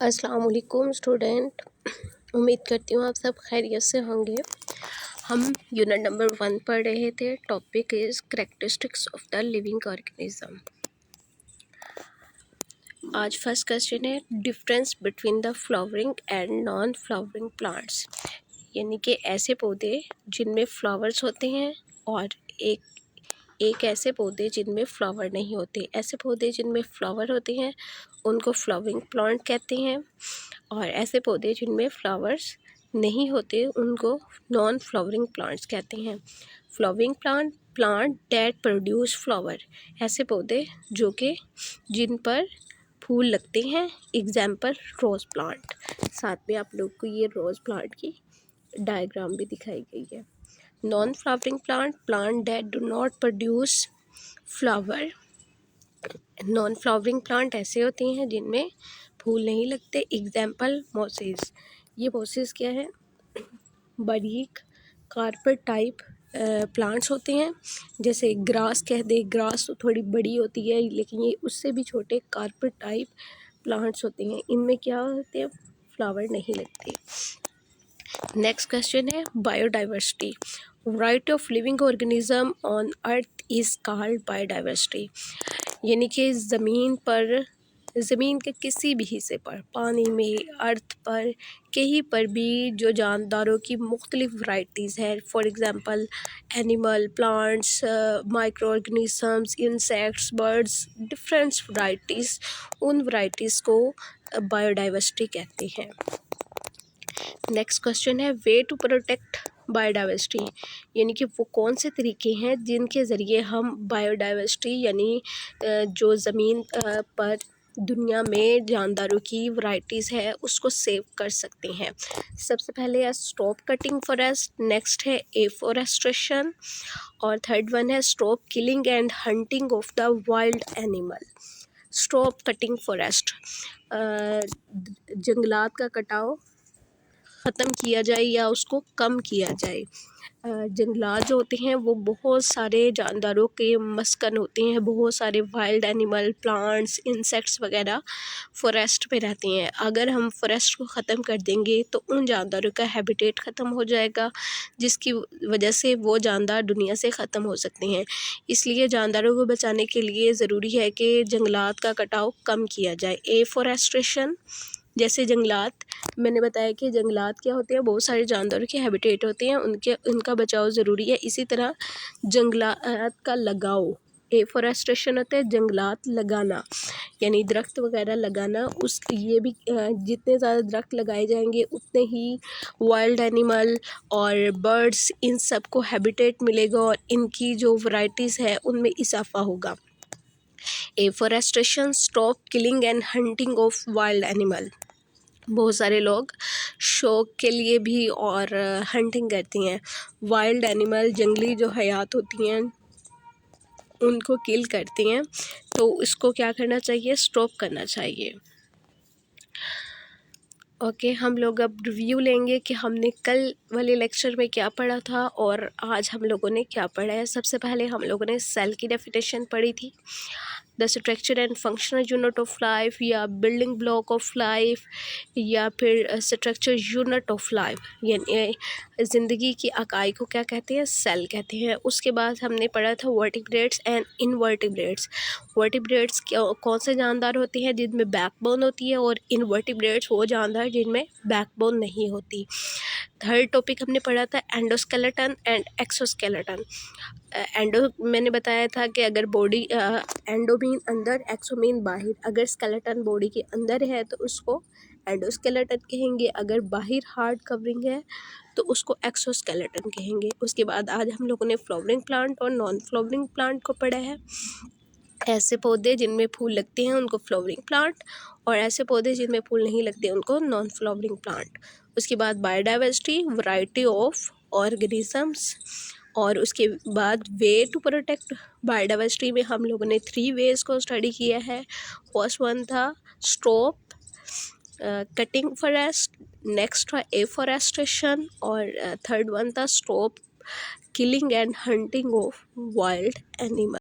अस्सलाम वालेकुम स्टूडेंट, उम्मीद करती हूँ आप सब खैरियत से होंगे। हम यूनिट नंबर 1 पढ़ रहे थे। Topic is characteristics of the living organism. आज फर्स्ट क्वेश्चन है difference between the flowering and non flowering plants, यानी कि ऐसे पौधे जिनमें फ्लावर्स होते हैं और एक ऐसे पौधे जिनमें फ्लावर नहीं होते। ऐसे पौधे जिनमें फ्लावर होते हैं उनको फ्लावरिंग प्लांट कहते हैं, और ऐसे पौधे जिनमें फ्लावर्स नहीं होते उनको नॉन फ्लावरिंग प्लांट्स कहते हैं। Flowering plant that produce flower, ऐसे पौधे जो कि जिन पर फूल लगते हैं। Example rose plant. साथ में आप लोग को ये रोज़ प्लांट की डायग्राम भी दिखाई गई है। Non flowering plant that do not produce flower. Non flowering plant ऐसे होते हैं जिनमें फूल नहीं लगते। Example Moses. ये मोसेस क्या है? बारीक कारपेट टाइप प्लांट्स होते हैं। जैसे ग्रास कह दे, ग्रास तो थोड़ी बड़ी होती है लेकिन ये उससे भी छोटे कारपेट टाइप प्लांट्स होते हैं। इनमें क्या होते हैं? फ्लावर नहीं लगते। नेक्स्ट क्वेश्चन है biodiversity. Variety of living organism on earth is called biodiversity, यानी कि ज़मीन के किसी भी हिस्से पर, पानी में, अर्थ पर, कहीं पर भी जो जानदारों की मुख्तलिफ वैरायटीज़ है। For example animal, plants, micro organisms, insects, birds, different varieties, उन वैरायटीज़ को बायोडाइवर्सिटी कहते हैं। नेक्स्ट क्वेश्चन है वे टू प्रोटेक्ट बायोडाइवर्सिटी, यानी कि वो कौन से तरीके हैं जिनके ज़रिए हम बायोडाइवर्सिटी यानी जो ज़मीन पर दुनिया में जानदारों की वैरायटीज़ है उसको सेव कर सकते हैं। सबसे पहले है स्टॉप कटिंग फॉरेस्ट, नेक्स्ट है एफॉरेस्ट्रेशन, और थर्ड वन है stop killing and hunting of the wild animal. Stop cutting forest, जंगलात का कटाव ख़त्म किया जाए या उसको कम किया जाए। जंगलात जो होते हैं वो बहुत सारे जानदारों के मस्कन होते हैं। बहुत सारे वाइल्ड एनिमल, प्लांट्स, इंसेक्ट्स वगैरह फॉरेस्ट में रहते हैं। अगर हम फॉरेस्ट को ख़त्म कर देंगे तो उन जानदारों का हैबिटेट ख़त्म हो जाएगा, जिसकी वजह से वो जानदार दुनिया से ख़त्म हो सकते हैं। इसलिए जानदारों को बचाने के लिए ज़रूरी है कि जंगलात का कटाव कम किया जाए। एफॉरेस्ट्रेशन, जैसे जंगलात, मैंने बताया कि जंगलात क्या होते हैं? बहुत सारे जानवरों के हैबिटेट होते हैं, उनका बचाव ज़रूरी है। इसी तरह जंगलात का लगाव, एफॉरेस्ट्रेशन होता है जंगलात लगाना, यानी दरख्त वगैरह लगाना। ये भी जितने ज़्यादा दरख्त लगाए जाएंगे उतने ही वाइल्ड एनिमल और बर्ड्स, इन सब को हैबिटेट मिलेगा और इनकी जो वैरायटीज़ है उनमें इजाफा होगा। Afforestation stop killing and hunting of wild animal. बहुत सारे लोग शौक के लिए भी और हंटिंग करती हैं। वाइल्ड एनिमल, जंगली जो हयात होती हैं उनको किल करती हैं, तो इसको क्या करना चाहिए? स्टॉप करना चाहिए। ओके, हम लोग अब रिव्यू लेंगे कि हमने कल वाले लेक्चर में क्या पढ़ा था और आज हम लोगों ने क्या पढ़ा है। सबसे पहले हम लोगों ने सेल की डेफिनेशन पढ़ी थी। The structure and functional unit of life, या बिल्डिंग ब्लॉक ऑफ लाइफ, या फिर स्ट्रक्चर यूनिट ऑफ लाइफ, यानी ज़िंदगी की इकाई को क्या कहते हैं? सेल कहते हैं। उसके बाद हमने पढ़ा था वर्टिब्रेट्स एंड इनवर्टिब्रेट्स। वर्टिब्रेट्स कौन से जानदार होते हैं? जिनमें बैकबोन होती है, और इनवर्टिब्रेट्स वो जानदार जिनमें बैकबोन नहीं होती। थर्ड टॉपिक हमने पढ़ा था एंडोस्केलेटन एंड एक्सोस्केलेटन। एंडो मैंने बताया था कि अगर बॉडी एंडो मीन अंदर, एक्सो मीन बाहर। अगर स्केलेटन बॉडी के अंदर है तो उसको एंडोस्केलेटन कहेंगे, अगर बाहर हार्ड कवरिंग है तो उसको एक्सोस्केलेटन कहेंगे। उसके बाद आज हम लोगों ने फ्लावरिंग प्लांट और नॉन फ्लावरिंग प्लांट को पढ़ा है। ऐसे पौधे जिनमें फूल लगते हैं उनको फ्लावरिंग प्लांट, और ऐसे पौधे जिनमें फूल नहीं लगते उनको नॉन फ्लावरिंग प्लांट। उसके बाद बायोडाइवर्सिटी, वैरायटी ऑफ ऑर्गेनिजम्स, और उसके बाद वे टू प्रोटेक्ट बायोडाइवर्सिटी में हम लोगों ने 3 वेज को स्टडी किया है। फर्स्ट वन था स्टॉप कटिंग फॉरेस्ट, नेक्स्ट था एफॉरेस्ट्रेशन, और थर्ड वन था stop killing and hunting of wild animal.